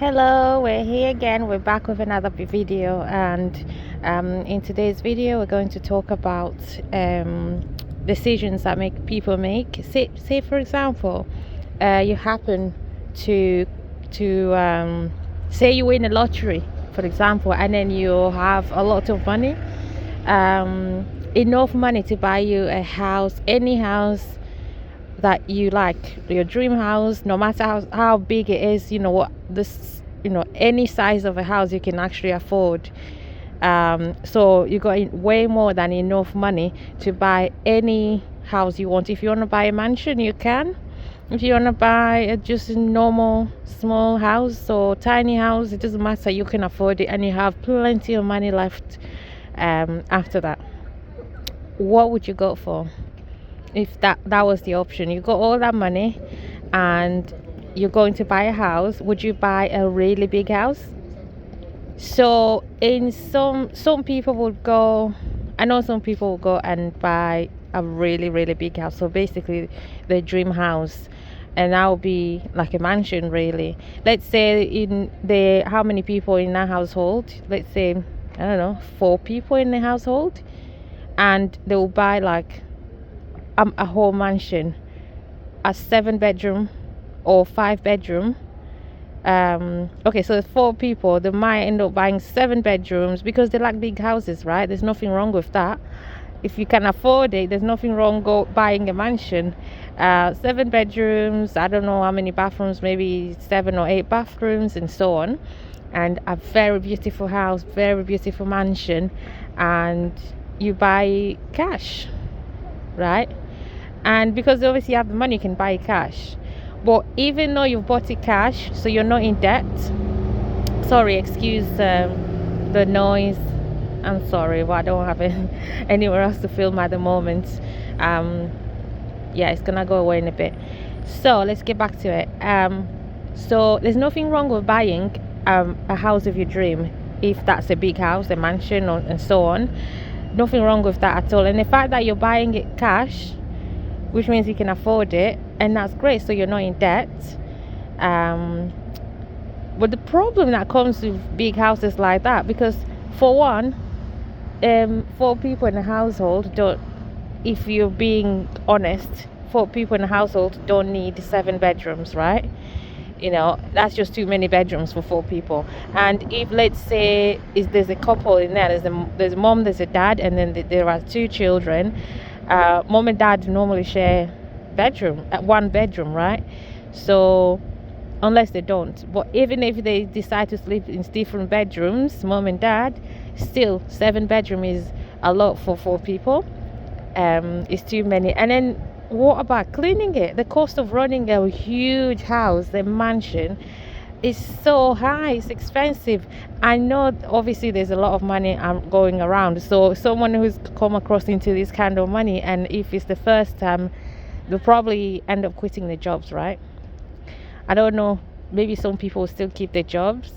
Hello, we're here again. We're back with another video, and in today's video, we're going to talk about decisions that make people make. Say for example, you happen to say you win a lottery, for example, and then you have a lot of money, enough money to buy you a house, any house that you like, your dream house, no matter how big it is, any size of a house you can actually afford. So you got way more than enough money to buy any house you want. If you want to buy a mansion, you can. If you want to buy just a normal small house or tiny house, it doesn't matter, you can afford it, and you have plenty of money left after that. What would you go for? If that was the option, you got all that money and you're going to buy a house, would you buy a really big house? So in some people would go, I know some people will go and buy a really big house, so basically the dream house, and that will be like a mansion really. Let's say how many people in that household, let's say, I don't know, 4 people in the household, and they will buy like a whole mansion, a 7-bedroom or 5-bedroom. Okay, so 4 people, they might end up buying 7 bedrooms because they like big houses, right? There's nothing wrong with that. If you can afford it, there's nothing wrong buying a mansion. 7 bedrooms, I don't know how many bathrooms, maybe 7 or 8 bathrooms and so on, and a very beautiful house, very beautiful mansion, and you buy cash, right? And because obviously you have the money, you can buy cash. But even though you've bought it cash, so you're not in debt. Sorry, excuse the noise. I'm sorry, but I don't have anywhere else to film at the moment. Yeah, it's gonna go away in a bit. So let's get back to it. So there's nothing wrong with buying a house of your dream, if that's a big house, a mansion, and so on. Nothing wrong with that at all. And the fact that you're buying it cash, which means you can afford it, and that's great, so you're not in debt. But the problem that comes with big houses like that, because for one, 4 people in a household don't, if you're being honest, 4 people in a household don't need 7 bedrooms, right? That's just too many bedrooms for 4 people. And if, let's say, there's a couple in there, there's a mom, there's a dad, and then there are 2 children. Mom and dad normally share one bedroom, right? So unless they don't, but even if they decide to sleep in different bedrooms, mom and dad, still 7 bedroom is a lot for 4 people. It's too many. And then what about cleaning it? The cost of running a huge house, the mansion, is so high, it's expensive. I know obviously there's a lot of money going around, so someone who's come across into this kind of money, and if it's the first time, they'll probably end up quitting their jobs, right? I don't know, maybe some people will still keep their jobs,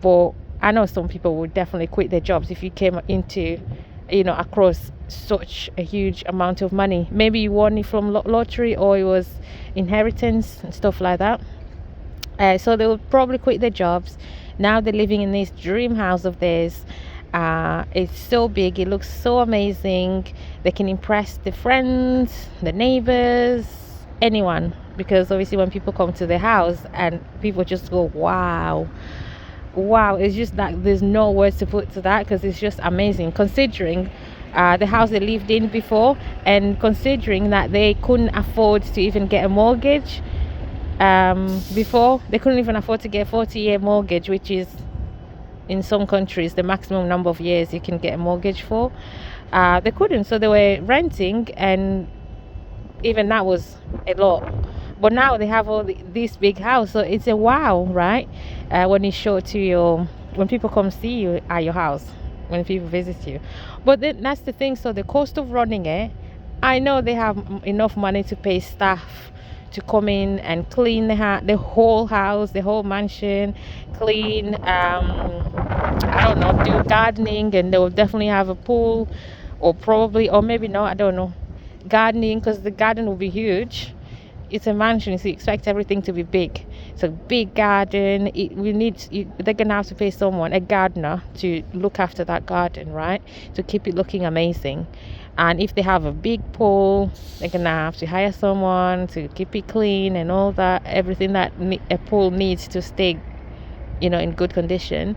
but I know some people will definitely quit their jobs if you came into across such a huge amount of money. Maybe you won it from lottery, or it was inheritance and stuff like that. So they will probably quit their jobs. Now they're living in this dream house of theirs. It's so big, it looks so amazing. They can impress the friends, the neighbors, anyone, because obviously when people come to the house, and people just go, wow, it's just that there's no words to put to that, because it's just amazing, considering the house they lived in before, and considering that they couldn't afford to even get a mortgage. Before, they couldn't even afford to get a 40-year mortgage, which is in some countries the maximum number of years you can get a mortgage for. They couldn't, so they were renting, and even that was a lot. But now they have all this big house, so it's a wow, right? When you show it to when people come see you at your house, when people visit you. But that's the thing. So the cost of running it, I know they have enough money to pay staff to come in and clean the whole house, the whole mansion, clean, I don't know, do gardening, and they will definitely have a pool, or maybe not, I don't know, gardening, because the garden will be huge. It's a mansion, so you expect everything to be big. It's a big garden. They're gonna have to pay someone, a gardener, to look after that garden, right, to keep it looking amazing. And if they have a big pool, they're gonna have to hire someone to keep it clean and all that, everything that a pool needs to stay, in good condition.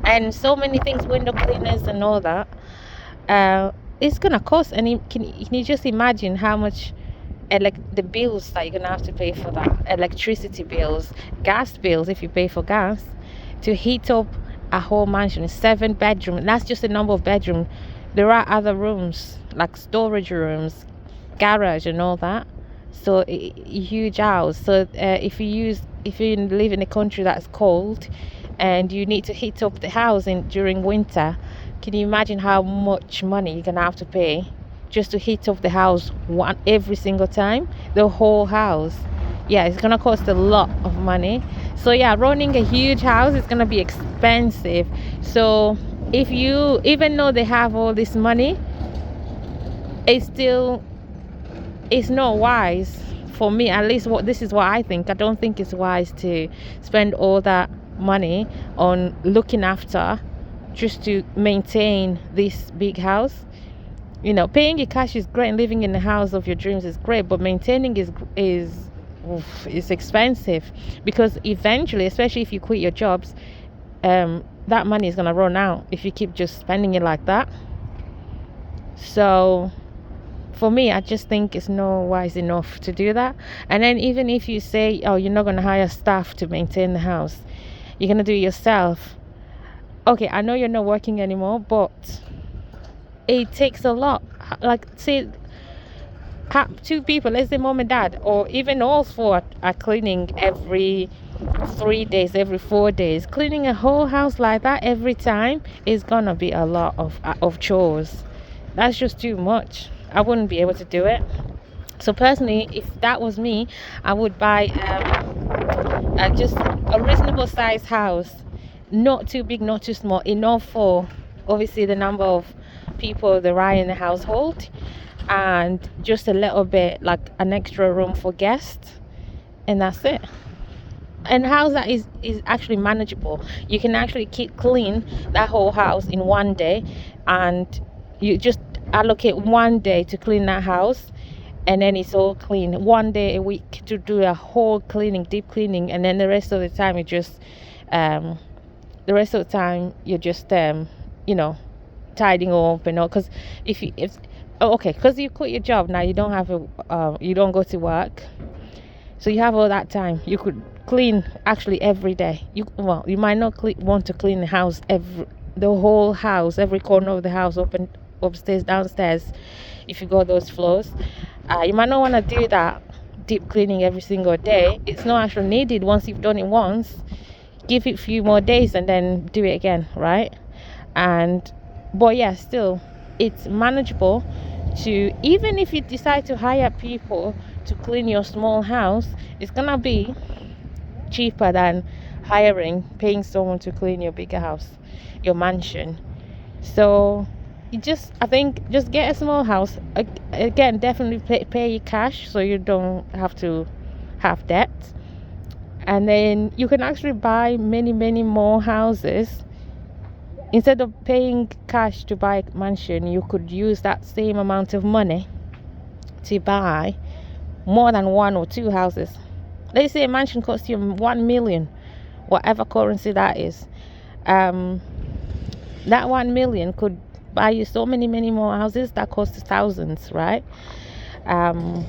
And so many things, window cleaners and all that. It's gonna cost. And can you just imagine how much the bills that you're gonna have to pay for that? Electricity bills, gas bills if you pay for gas, to heat up a whole mansion, 7 bedroom. That's just the number of bedroom. There are other rooms like storage rooms, garage and all that. So a huge house. So if you live in a country that's cold and you need to heat up the house during winter, can you imagine how much money you're gonna have to pay just to heat up the house every single time, the whole house? Yeah, it's gonna cost a lot of money. So yeah, running a huge house is gonna be expensive. So if you, even though they have all this money, it's not wise, for me at least. This is what I think. I don't think it's wise to spend all that money on looking after, just to maintain this big house. Paying your cash is great, and living in the house of your dreams is great, but maintaining is expensive, because eventually, especially if you quit your jobs, that money is going to run out if you keep just spending it like that. So for me, I just think it's not wise enough to do that. And then even if you say, oh, you're not going to hire staff to maintain the house, you're going to do it yourself. Okay, I know you're not working anymore, but it takes a lot. Like, say 2 people, let's say mom and dad, or even all 4 are cleaning every 3 days, every 4 days. Cleaning a whole house like that every time is gonna be a lot of chores. That's just too much. I wouldn't be able to do it. So personally, if that was me, I would buy just a reasonable size house, not too big, not too small, enough for obviously the number of people there are in the household, and just a little bit like an extra room for guests, and that's it. And house that is actually manageable. You can actually keep clean that whole house in one day, and you just allocate one day to clean that house, and then it's all clean. One day a week to do a whole cleaning, deep cleaning, and then the rest of the time you're just tidying up and all. Because because you quit your job now, you don't have you don't go to work, so you have all that time. You could clean actually every day. You might not want to clean the house, the whole house, every corner of the house, upstairs, downstairs, if you go those floors. You might not want to do that deep cleaning every single day. It's not actually needed. Once you've done it once, give it a few more days and then do it again, right? But yeah, still it's manageable. To even if you decide to hire people to clean your small house, it's gonna be cheaper than paying someone to clean your bigger house, your mansion. So I think just get a small house. Again, definitely pay cash so you don't have to have debt, and then you can actually buy many more houses. Instead of paying cash to buy a mansion, you could use that same amount of money to buy more than 1 or 2 houses. Let's say a mansion costs you 1 million, whatever currency that is. That 1 million could buy you so many more houses that cost thousands, right? And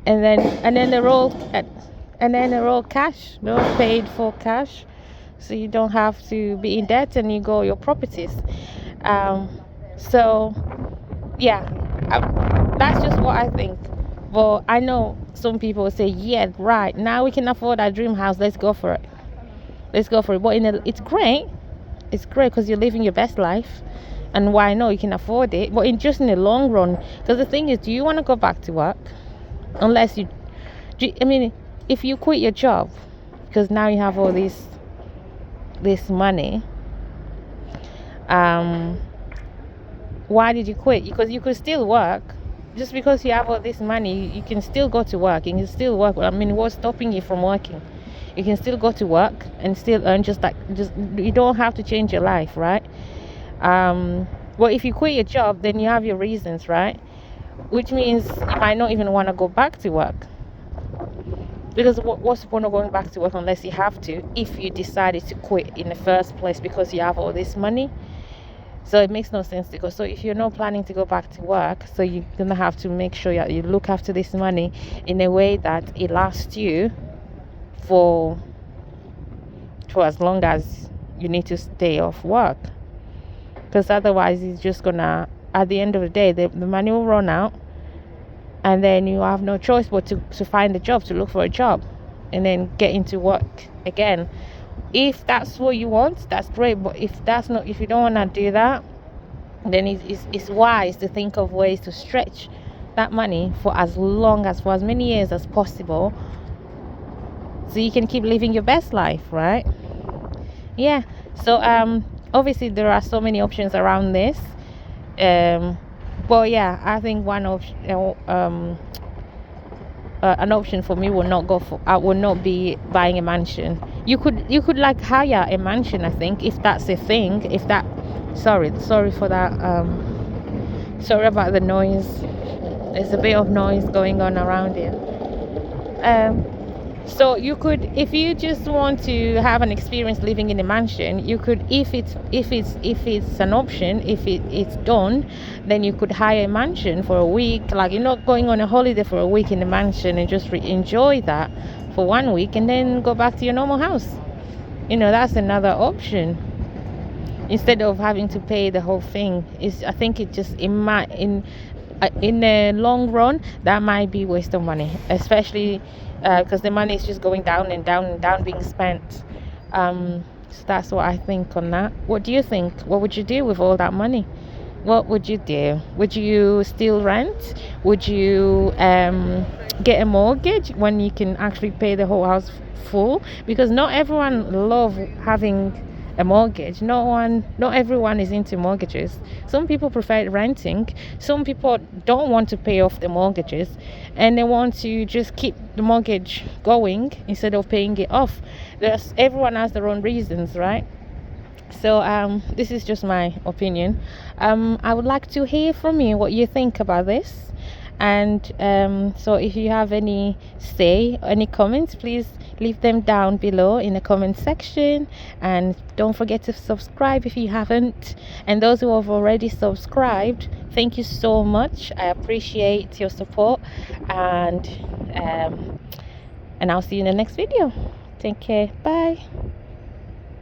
then they're all cash. They're all paid for cash, so you don't have to be in debt, and you go your properties. So yeah, that's just what I think. But I know some people say, yeah, right, now we can afford our dream house, let's go for it. But it's great because you're living your best life, and why not, you can afford it. But in the long run, because the thing is, do you want to go back to work? If you quit your job because now you have all this money, why did you quit? Because you could still work. Just because you have all this money, you can still go to work. You can still work. What's stopping you from working? You can still go to work and still earn, just you don't have to change your life, right? Well, if you quit your job, then you have your reasons, right? Which means you might not even want to go back to work, because what's the point of going back to work unless you have to, if you decided to quit in the first place because you have all this money? So it makes no sense to go. So if you're not planning to go back to work, so you're gonna have to make sure you look after this money in a way that it lasts you for as long as you need to stay off work, because otherwise it's just gonna, at the end of the day, the money will run out, and then you have no choice but to find a job, to look for a job, and then get into work again. If that's what you want, that's great. But if you don't want to do that, then it's wise to think of ways to stretch that money for as many years as possible, so you can keep living your best life, right? Yeah. So obviously there are so many options around this. But yeah, I think one option, an option for me will not be buying a mansion. You could like hire a mansion, I think, if that's a thing. Sorry for that. Sorry about the noise. There's a bit of noise going on around here. So you could, if you just want to have an experience living in a mansion, you could, if it's an option, if it's done, then you could hire a mansion for a week. Like, you're not going on a holiday for a week in a mansion and just enjoy that for 1 week and then go back to your normal house. That's another option, instead of having to pay the whole thing. I think it just, in the long run, that might be waste of money, especially because the money is just going down and down and down, being spent. So that's what I think on that. What do you think? What would you do with all that money? What would you do? Would you still rent? Would you get a mortgage when you can actually pay the whole house full? Because not everyone love having a mortgage. Not everyone is into mortgages. Some people prefer renting. Some people don't want to pay off the mortgages, and they want to just keep the mortgage going instead of paying it off. Everyone has their own reasons, right? So this is just my opinion. I would like to hear from you what you think about this. And so if you have any comments, please leave them down below in the comment section, and don't forget to subscribe if you haven't. And those who have already subscribed, thank you so much. I appreciate your support, and I'll see you in the next video. Take care. Bye.